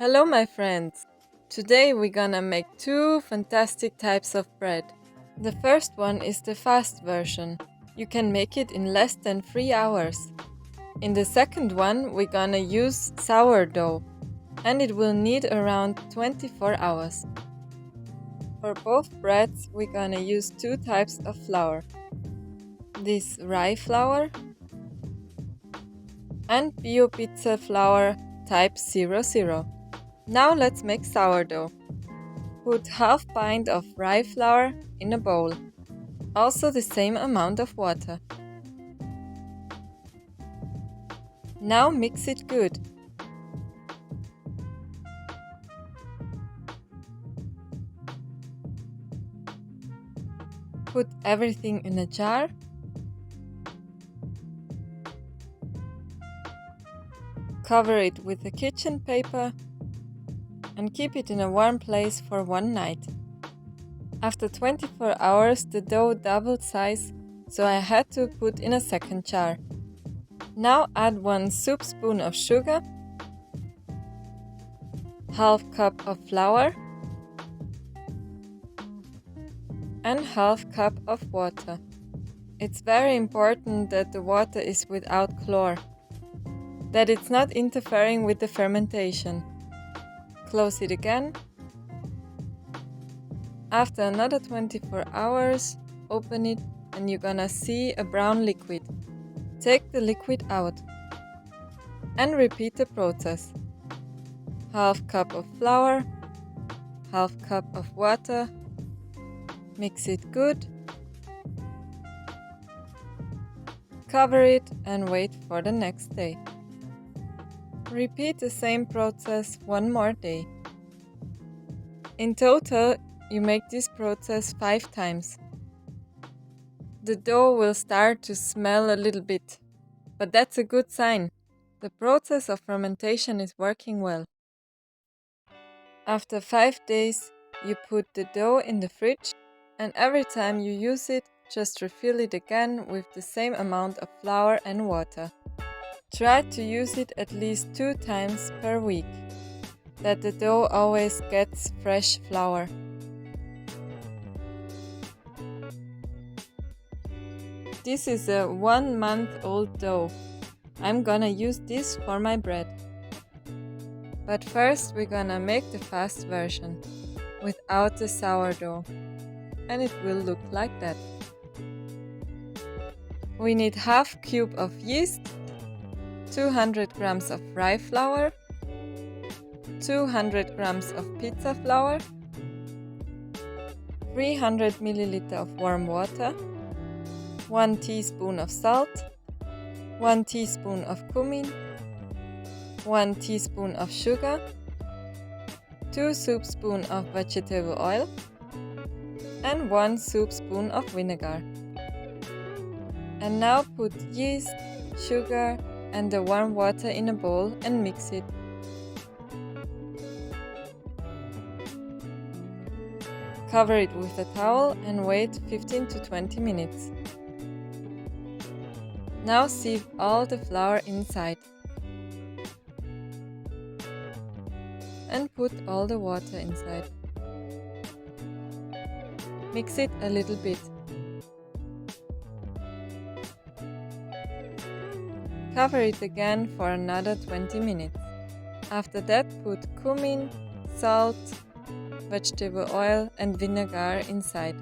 Hello my friends! Today we're gonna make two fantastic types of bread. The first one is the fast version. You can make it in less than 3 hours. In the second one we're gonna use sourdough and it will need around 24 hours. For both breads we're gonna use two types of flour. This rye flour and Bio Pizza flour type 00. Now let's make sourdough. Put half pint of rye flour in a bowl, also the same amount of water. Now mix it good. Put everything in a jar. Cover it with a kitchen paper and keep it in a warm place for one night. After 24 hours the dough doubled size, so I had to put in a second jar. Now add 1 soup spoon of sugar, half cup of flour and half cup of water. It's very important that the water is without chlor, that it's not interfering with the fermentation. Close it again. After another 24 hours, open it and you're gonna see a brown liquid. Take the liquid out and repeat the process. Half cup of flour, half cup of water, mix it good, cover it and wait for the next day. Repeat the same process one more day. In total, you make this process 5 times. The dough will start to smell a little bit, but that's a good sign. The process of fermentation is working well. After 5 days, you put the dough in the fridge and every time you use it, just refill it again with the same amount of flour and water. Try to use it at least 2 times per week, that the dough always gets fresh flour. This is a 1-month-old dough. I'm gonna use this for my bread. But first we're gonna make the fast version, without the sourdough. And it will look like that. We need half cube of yeast, 200 grams of rye flour, 200 grams of pizza flour, 300 milliliters of warm water, 1 teaspoon of salt, 1 teaspoon of cumin, 1 teaspoon of sugar, 2 soup spoons of vegetable oil, and 1 soup spoon of vinegar. And now put yeast, sugar and the warm water in a bowl and mix it. Cover it with a towel and wait 15 to 20 minutes. Now sieve all the flour inside. And put all the water inside. Mix it a little bit. Cover it again for another 20 minutes. After that put cumin, salt, vegetable oil and vinegar inside.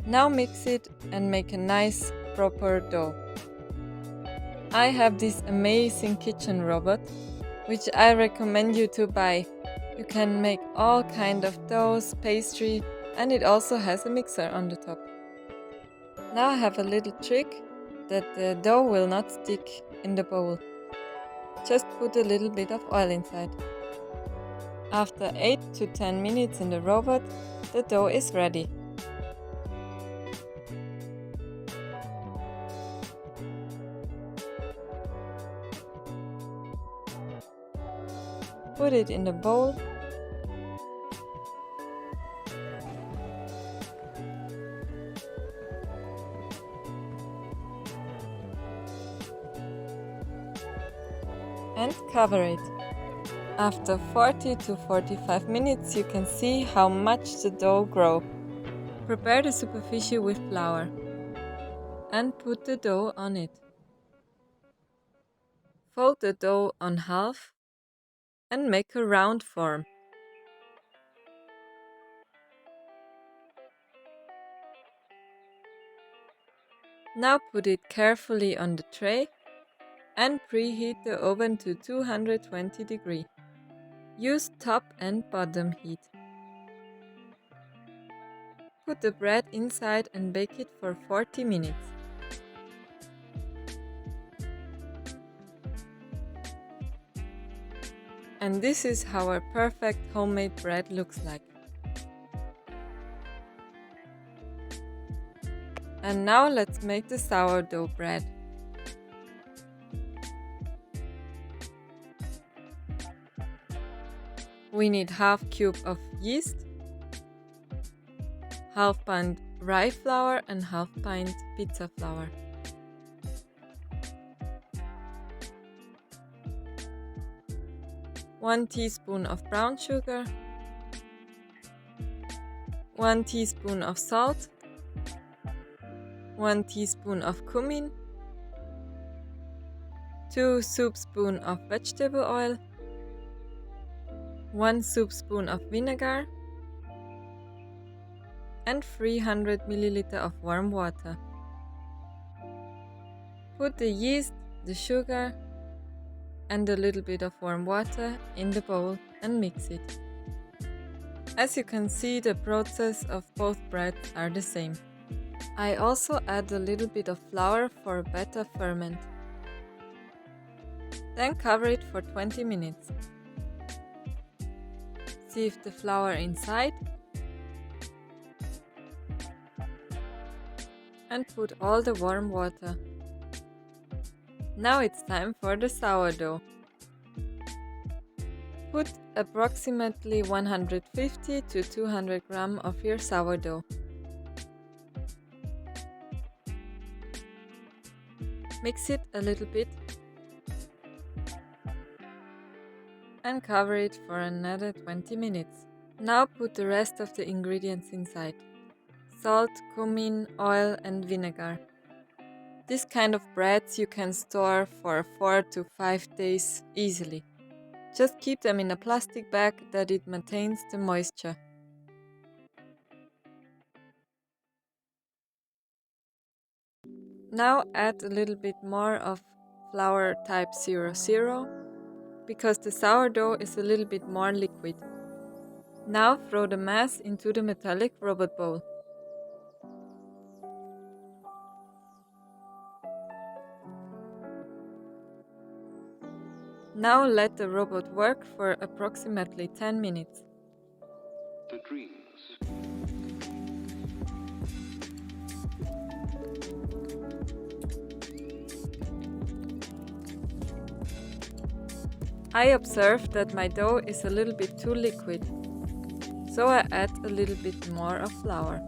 Now mix it and make a nice proper dough. I have this amazing kitchen robot, which I recommend you to buy. You can make all kind of doughs, pastry, and it also has a mixer on the top. Now I have a little trick that the dough will not stick in the bowl. Just put a little bit of oil inside. After 8 to 10 minutes in the robot, the dough is ready. Put it in the bowl. And cover it. After 40 to 45 minutes you can see how much the dough grows. Prepare the superficie with flour and put the dough on it. Fold the dough on half and make a round form. Now put it carefully on the tray and preheat the oven to 220 degrees. Use top and bottom heat. Put the bread inside and bake it for 40 minutes. And this is how a perfect homemade bread looks like. And now let's make the sourdough bread. We need half cube of yeast, half pint rye flour and half pint pizza flour. One teaspoon of brown sugar, 1 teaspoon of salt, 1 teaspoon of cumin, 2 soup spoons of vegetable oil, 1 soup spoon of vinegar, and 300 ml of warm water. Put the yeast, the sugar, and a little bit of warm water in the bowl and mix it. As you can see, the process of both breads are the same. I also add a little bit of flour for a better ferment. Then cover it for 20 minutes. Sieve the flour inside and put all the warm water. Now it's time for the sourdough. Put approximately 150 to 200 grams of your sourdough. Mix it a little bit and cover it for another 20 minutes. Now put the rest of the ingredients inside: salt, cumin, oil and vinegar. This kind of breads you can store for 4 to 5 days easily. Just keep them in a plastic bag that it maintains the moisture. Now add a little bit more of flour type 00 because the sourdough is a little bit more liquid. Now throw the mass into the metallic robot bowl. Now let the robot work for approximately 10 minutes. The dreams. I observed that my dough is a little bit too liquid, so I add a little bit more of flour.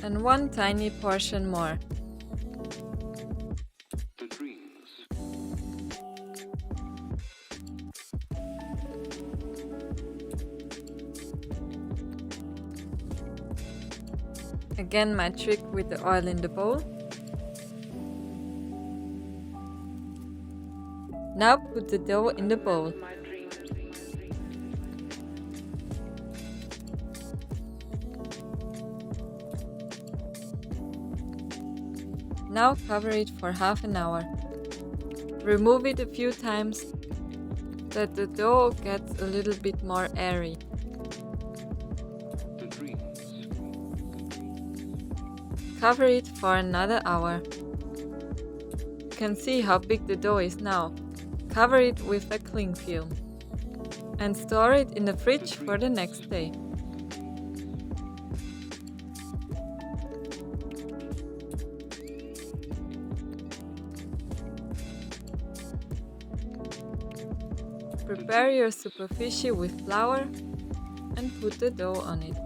And one tiny portion more. The dreams. Again my trick with the oil in the bowl. Now put the dough in the bowl. Now cover it for half an hour. Remove it a few times that the dough gets a little bit more airy. The dreams. Cover it for another hour. You can see how big the dough is now. Cover it with a cling film and store it in the fridge for the next day. Prepare your superficie with flour and put the dough on it.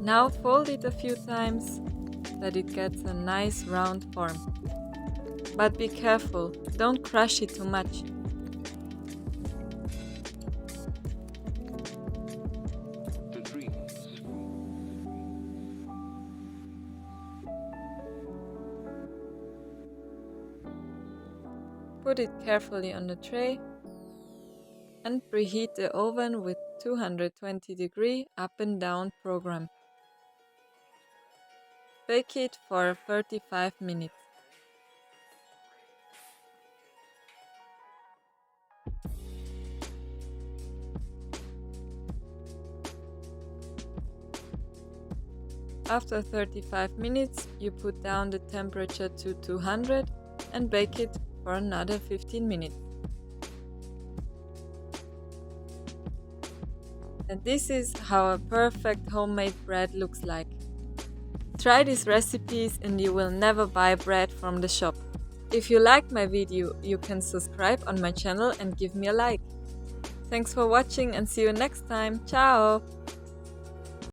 Now fold it a few times that it gets a nice round form. But be careful, don't crush it too much. The dreams. Put it carefully on the tray and preheat the oven with 220° up and down program. Bake it for 35 minutes. After 35 minutes, you put down the temperature to 200 and bake it for another 15 minutes. And this is how a perfect homemade bread looks like. Try these recipes and you will never buy bread from the shop. If you liked my video, you can subscribe on my channel and give me a like. Thanks for watching and see you next time. Ciao!